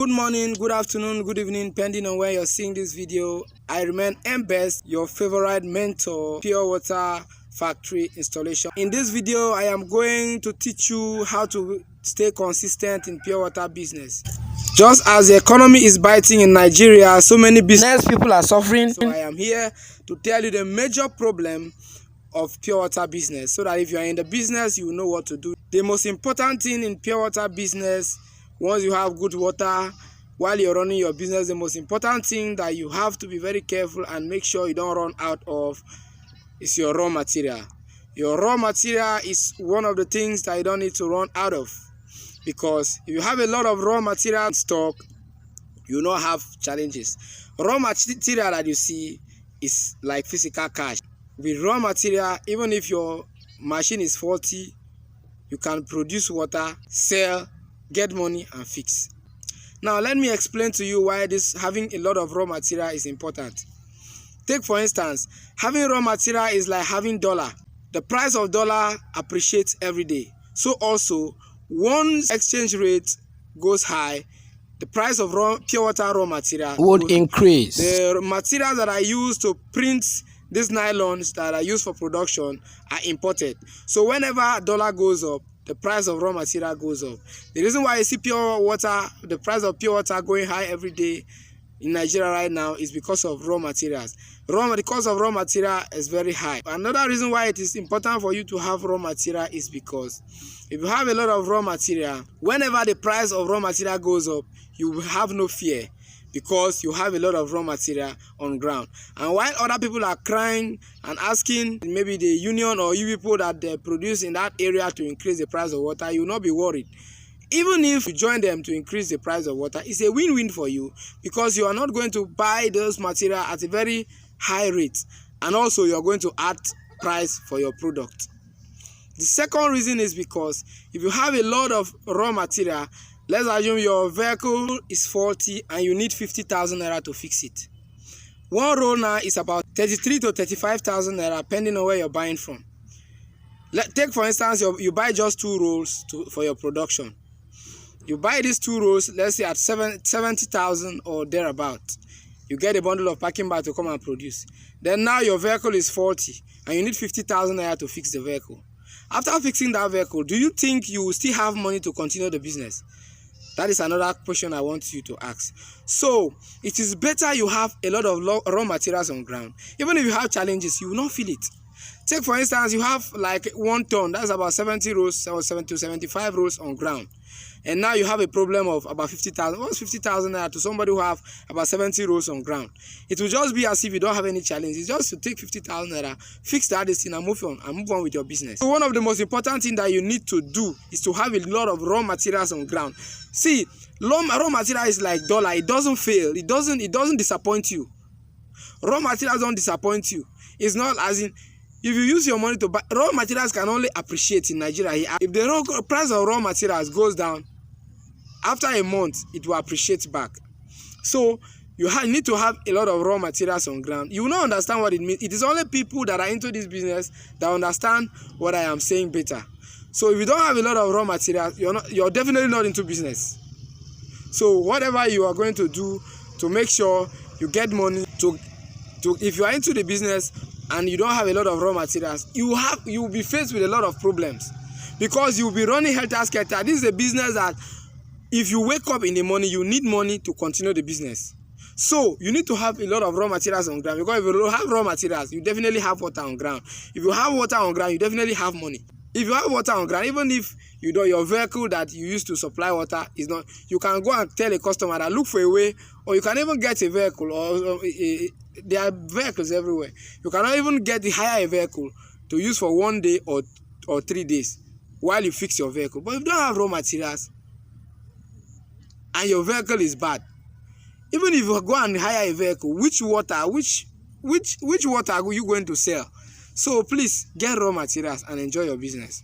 Good morning, good afternoon, good evening, depending on where you're seeing this video. I remain MBest, your favorite mentor, pure water factory installation. In this video, I am going to teach you how to stay consistent in pure water business. Just as the economy is biting in Nigeria, so many business people are suffering. So I am here to tell you the major problem of pure water business, so that if you are in the business, you know what to do. The most important thing in pure water business, once you have good water while you're running your business, the most important thing that you have to be very careful and make sure you don't run out of is your raw material. Your raw material is one of the things that you don't need to run out of, because if you have a lot of raw material in stock, you will not have challenges. Raw material that you see is like physical cash. With raw material, even if your machine is faulty, you can produce water, sell, get money and fix. Now let me explain to you why having a lot of raw material is important. Take for instance, having raw material is like having dollar. The price of dollar appreciates every day. So also, once exchange rate goes high, the price of pure water raw material would increase. The materials that are used to print these nylons that are used for production are imported. So whenever dollar goes up, the price of raw material goes up. The reason why you see pure water, the price of pure water going high every day in Nigeria right now is because of raw materials. The cost of raw material is very high. Another reason why it is important for you to have raw material is because if you have a lot of raw material, whenever the price of raw material goes up, you will have no fear, because you have a lot of raw material on ground. And while other people are crying and asking maybe the union or you people that they produce in that area to increase the price of water, you will not be worried. Even if you join them to increase the price of water, it's a win-win for you, because you are not going to buy those material at a very high rate, and also you are going to add price for your product. The second reason is because if you have a lot of raw material, let's assume your vehicle is faulty and you need 50,000 naira to fix it. One roll now is about 33 to 35,000 naira, depending on where you're buying from. Take for instance, you buy just 2 rolls for your production. You buy these 2 rolls, let's say at 70,000 or thereabout. You get a bundle of packing bag to come and produce. Then now your vehicle is faulty and you need 50,000 naira to fix the vehicle. After fixing that vehicle, do you think you will still have money to continue the business? That is another question I want you to ask. So it is better you have a lot of raw materials on ground. Even if you have challenges, you will not feel it. Take for instance, you have like 1 ton, that's about 70 rolls or 70 to 75 rolls on ground. And now you have a problem of about 50,000. What's 50,000 naira to somebody who have about 70 rolls on ground? It will just be as if you don't have any challenge. It's just to take 50,000 naira, fix that thing and move on with your business. So one of the most important things that you need to do is to have a lot of raw materials on ground. See, raw material is like dollar. It doesn't fail. It doesn't disappoint you. Raw materials don't disappoint you. It's not as in, if you use your money to buy, raw materials can only appreciate in Nigeria. If the price of raw materials goes down, after a month, it will appreciate back. So you need to have a lot of raw materials on ground. You will not understand what it means. It is only people that are into this business that understand what I am saying better. So if you don't have a lot of raw materials, you're definitely not into business. So whatever you are going to do to make sure you get money if you are into the business and you don't have a lot of raw materials, you will be faced with a lot of problems, because you will be running helter-skelter. This is a business that if you wake up in the morning, you need money to continue the business. So you need to have a lot of raw materials on ground, because if you don't have raw materials, you definitely have water on ground. If you have water on ground, you definitely have money. If you have water on ground, even if your vehicle that you use to supply water is not, you can go and tell a customer that look for a way, or you can even get a vehicle, or there are vehicles everywhere. You cannot even hire a vehicle to use for 1 day or 3 days while you fix your vehicle. But if you don't have raw materials and your vehicle is bad, even if you go and hire a vehicle, which water are you going to sell? So please get raw materials and enjoy your business.